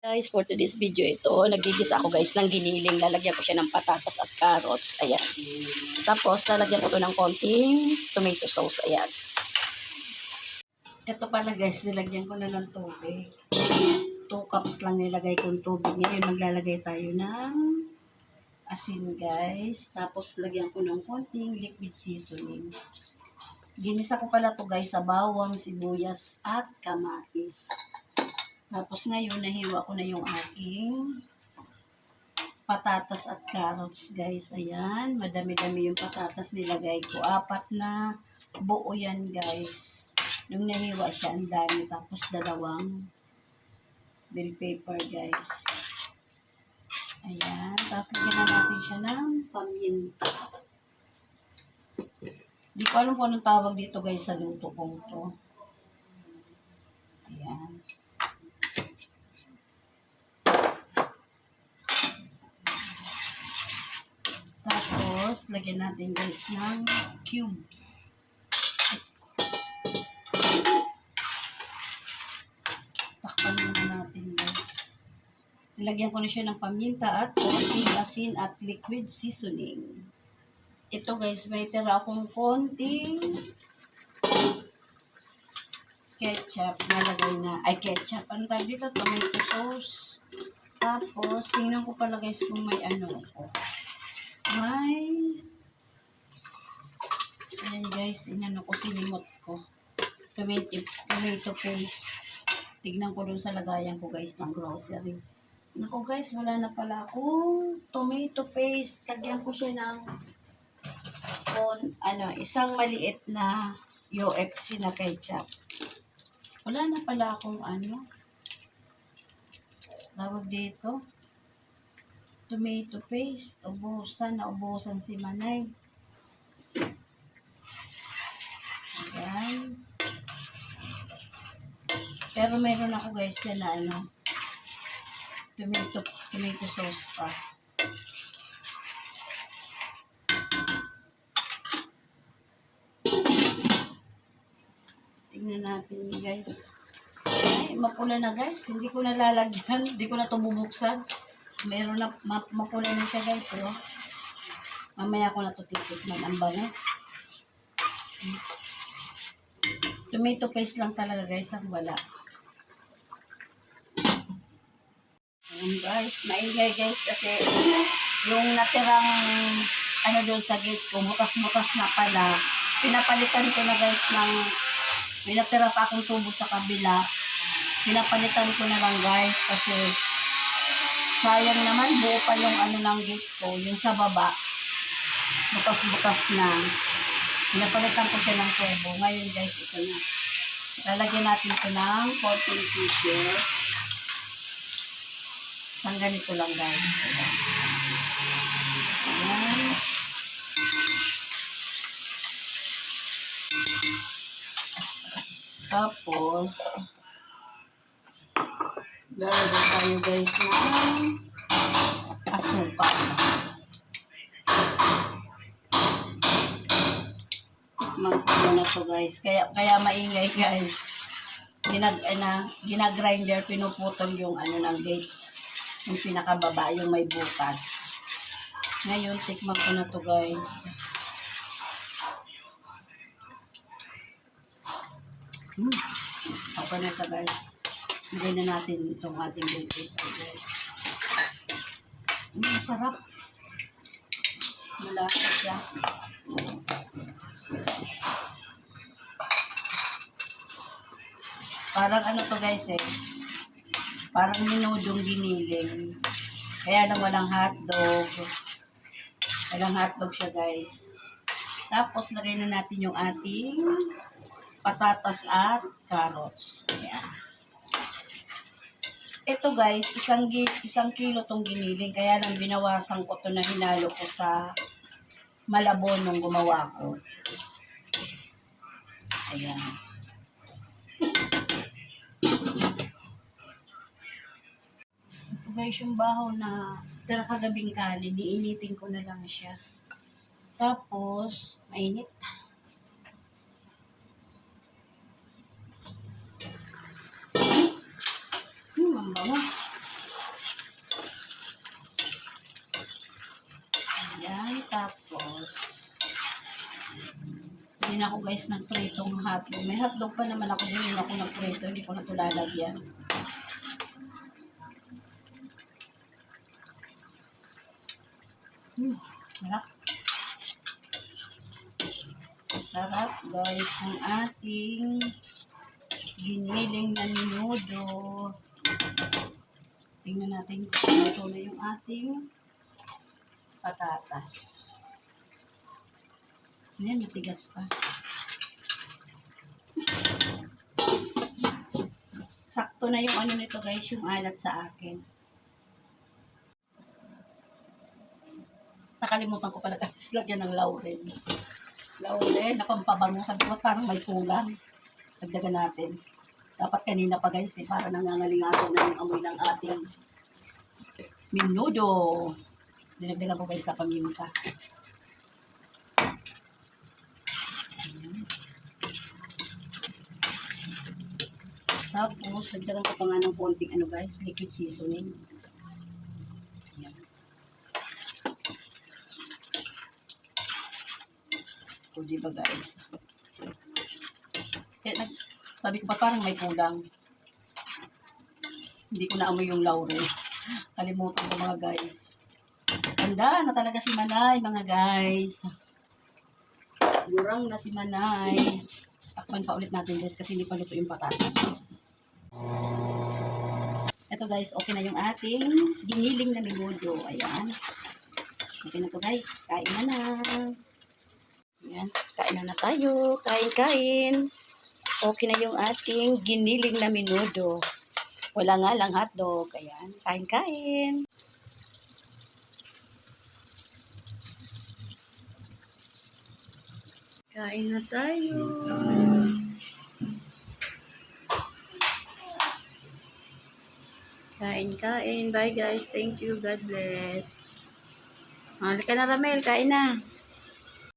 Guys, for today's video ito, nagigisa ako guys ng giniling. Lalagyan ko siya ng patatas at carrots. Ayan. Tapos, lalagyan ko ito ng konting tomato sauce. Ayan. Ito pala guys, nilagyan ko na ng tubig. 2 cups lang nilagay kong tubig. Ngayon, maglalagay tayo ng asin guys. Tapos, lagyan ko ng konting liquid seasoning. Ginisa ko pala to guys sa bawang, sibuyas at kamatis. Tapos ngayon, nahiwa ko na yung aking patatas at carrots, guys. Ayan, madami-dami yung patatas nilagay ko. 4 na buo yan, guys. Nung nahiwa siya, ang dami. Tapos 2 bell pepper, guys. Ayan, tapos lagyan na natin siya ng paminta. Di ko alam kung anong tawag dito, guys, sa luto kong to. Ayan. Tapos, lagyan natin guys ng cubes. Takpan muna natin guys. Nilagyan ko na siya ng paminta at konting asin at liquid seasoning. Ito guys, may tira akong konting ketchup. Nalagay na. Ay, ketchup. Ano tayo dito? Tomato sauce. Tapos, tingnan ko pala guys kung may ano ko. Ayan guys, inano ko, sinimot ko. Tomato paste. Tignan ko dun sa lagayan ko guys ng grocery. Naku guys, wala na pala akong tomato paste. Tagyan ko siya ng isang maliit na UFC na ketchup. Wala na pala akong tawag dito. Tomato paste. Naubusan si Manay. Ayan. Pero meron ako guys dyan na tomato sauce pa. Tingnan natin guys. Ay, mapula na guys. Hindi ko na lalagyan. Hindi ko na ito bubuksan. Meron na, mapula na siya guys, oh. Mamaya ko na ito titikman. Ang bango. Tomato paste lang talaga guys, ang wala. Ayan guys, maingay guys kasi yung natirang doon sa gate ko, bukas-bukas na pala. Pinapalitan ko na guys ng, may natira pa akong tubo sa kabila. Pinapalitan ko na lang guys kasi sayang naman, buo pa yung ng gate ko, yung sa baba. Bukas-bukas na. Pinapalitan ko siya ng tubo. Ngayon guys, ito na. Lalagyan natin ito ng konting tissue. Isang ganito lang guys. Ayan. Tapos, lalagyan tayo guys ng asukal. Tikman na to guys. Kaya maingay guys. Ginagrinder, pinuputol yung ng gate. Yung pinakababa, yung may butas. Ngayon, tikman ko na to guys. Ako na to guys. Lagay na natin itong ating bell pepper guys. Sarap. Malasa siya. Parang to guys parang minudong giniling. Kaya lang walang hotdog. Walang hotdog siya guys. Tapos lagay na natin yung ating patatas at carrots. Ayan. Ito guys, isang kilo tong giniling. Kaya lang binawasan ko to na hinalo ko sa Malabon nung gumawa ko. Ayan. Ito guys yung bahaw na tira kagabing kanin. Iinitin ko na lang siya. Tapos, mainit. Ang bango. na ako guys ng pritong hotdog. May hotdog pa naman ako, hindi ako nagprito, hindi ko na ito lalagyan. Sarap. Sarap guys ang ating giniling na menudo. Tingnan natin kung ito na yung ating patatas. Ayan, matigas pa. Sakto na yung ano nito guys, yung alat sa akin. Nakalimutan ko pala guys, lagyan ng laurel. Laurel, napampabango. Sabi ko, parang may kulang. Dagdagan natin. Dapat kanina pa guys, para nangangalingatan na yung amoy ng ating menudo. Dinagdagan ko guys sa paminta. Tapos, dagdagan ko pa nga ng konting ano guys, liquid seasoning. Ayan. O diba guys? Kaya sabi ko pa parang may kulang. Hindi ko naamoy yung laurel. Kalimutan ko mga guys. Handa na talaga si Manay mga guys. Gurang na si Manay. Takpan pa ulit natin guys kasi hindi pa luto yung patatas. Ito guys, okay na yung ating giniling na menudo. Ayan. Okay na to guys. Kain na na. Ayan. Kain na tayo. Kain. Okay na yung ating giniling na menudo. Wala nga lang hotdog. Ayan. Kain. Kain na tayo. Kain. Bye guys. Thank you. God bless. Halika na Ramel. Kain na.